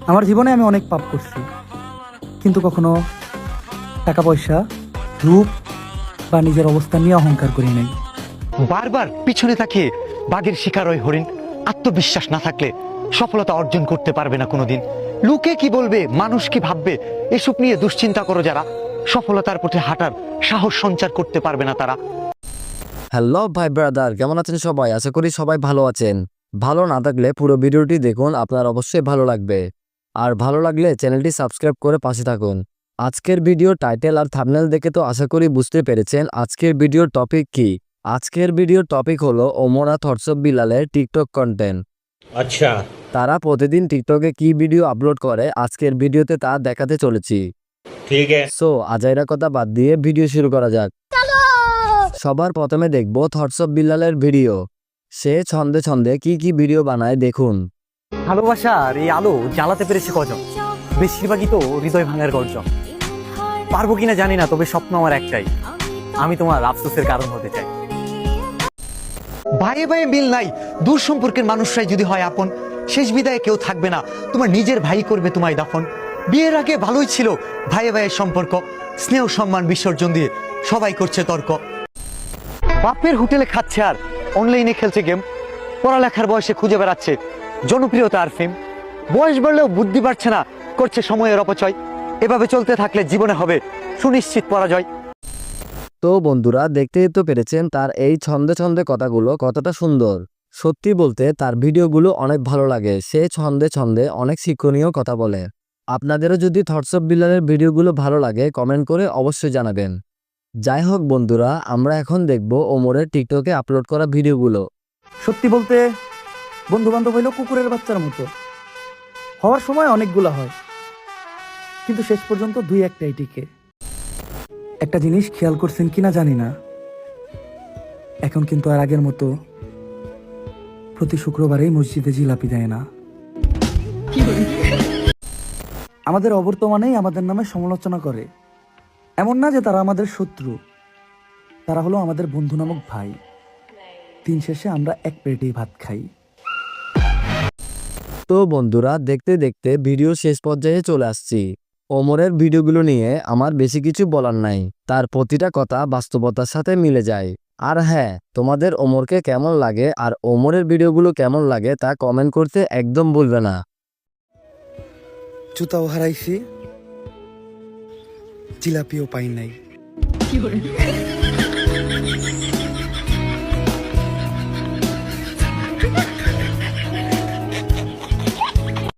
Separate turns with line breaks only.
আমার জীবনে আমি অনেক পাপ করছি, কিন্তু কখনো টাকা পয়সা, রূপ বা নিজের অবস্থান নিয়ে অহংকার করি নাই।
বারবার পিছনে তাকিয়ে বাঘের শিকার হয় হরিণ। আত্মবিশ্বাস না থাকলে সফলতা অর্জন করতে পারবে না কোনোদিন। লোকে কি বলবে, মানুষ কি ভাববে, এসব নিয়ে দুশ্চিন্তা করো যারা, সফলতার পথে হাঁটার সাহস সঞ্চার করতে পারবে না তারা।
হ্যালো ভাই ব্রাদার, কেমন আছেন সবাই? আশা করি সবাই ভালো আছেন। ভালো না থাকলে পুরো ভিডিওটি দেখুন, আপনার অবশ্যই ভালো লাগবে। আর ভালো লাগলে চ্যানেলটি সাবস্ক্রাইব করে পাশে থাকুন। আজকের ভিডিও টাইটেল আর থাম্বনেল দেখে তো আশা করি বুঝতে পেরেছেন আজকের ভিডিওর টপিক কি। আজকের ভিডিওর টপিক হলো ওমর আর থটস অফ বিলালের টিকটক কন্টেন্ট।
अच्छा
তারা প্রতিদিন টিকটকে কি ভিডিও আপলোড করে আজকের ভিডিওতে তা দেখাতে চলেছি।
ठीक है।
সো আজাইরা কথা বাদ দিয়ে ভিডিও শুরু করা যাক। সবার প্রথমে দেখব থটস অফ বিল্লালের ভিডিও। সে ছন্দে ছন্দে কি কি ভিডিও বানায় দেখুন।
ভালোবাসার এই আলো জ্বালাতে পেরেছে কজন, বেশিরভাগই তো হৃদয় ভাঙার গর্জন। পারবো কিনা জানি না, তবে স্বপ্ন আমার একটাই, আমি তোমার আফসোসের কারণ হতে চাই। ভাইয়ে ভাইয়ে মিল নাই, দূর সম্পর্কের মানুষরাই যদি হয় আপন, শেষ বিদায়ে কেউ থাকবে না, তোমার নিজের ভাই করবে তোমায় দাফন। বিয়ের আগে ভালোই ছিল ভাইয়ে ভাইয়ের সম্পর্ক, স্নেহ সম্মান বিসর্জন দিয়ে সবাই করছে তর্ক। বাপের হোটেলে খাচ্ছে আর অনলাইনে খেলছে গেম, পড়ালেখার বয়সে খুঁজে বেড়াচ্ছে জনপ্রিয়তা আর ফেম। বয়স বাড়লেও বুদ্ধি বাড়ছে না, করছে সময়ের অপচয়। এভাবে চলতে থাকলে জীবনে হবে সুনিশ্চিত পরাজয়।
তো বন্ধুরা, দেখতেই তো পেরেছেন তার এই ছন্দে ছন্দে কথাগুলো কতটা সুন্দর। সত্যি বলতে তার ভিডিওগুলো অনেক ভালো লাগে। সে ছন্দে ছন্দে অনেক শিক্ষণীয় কথা বলে। আপনাদেরও যদি থটস অফ বিল্লালের ভিডিওগুলো ভালো লাগে কমেন্ট করে অবশ্যই জানাবেন। যাই হোক বন্ধুরা, আমরা এখন দেখব ওমরের টিকটকে আপলোড করা ভিডিওগুলো।
সত্যি বলতে বন্ধু বান্ধব হইলো কুকুরের বাচ্চার মতো, হওয়ার সময় অনেকগুলো হয়, কিন্তু শেষ পর্যন্ত দুই একটাই টিকে। একটা জিনিস খেয়াল করছেন কিনা জানি না, এখন কিন্তু আর আগের মতো প্রতি শুক্রবারেই মসজিদে জিলাপি দেয় না। আমাদের অবর্তমানেই আমাদের নামে সমালোচনা করে। এমন না যে তারা আমাদের শত্রু, তারা হলো আমাদের বন্ধু নামক ভাই। দিন শেষে আমরা এক প্লেটেই ভাত খাই।
তো বন্ধুরা, দেখতে দেখতে ভিডিও শেষ পর্যায়ে চলে আসছি। ওমরের ভিডিওগুলো নিয়ে আমার বেশি কিছু বলার নাই, তার প্রতিটা কথা বাস্তবতার সাথে মিলে যায়। আর হ্যাঁ, তোমাদের ওমরকে কেমন লাগে আর ওমরের ভিডিওগুলো কেমন লাগে তা কমেন্ট করতে একদম ভুলবে না।
জুতাও হারাইছি, জিলাপিও পাই নাই।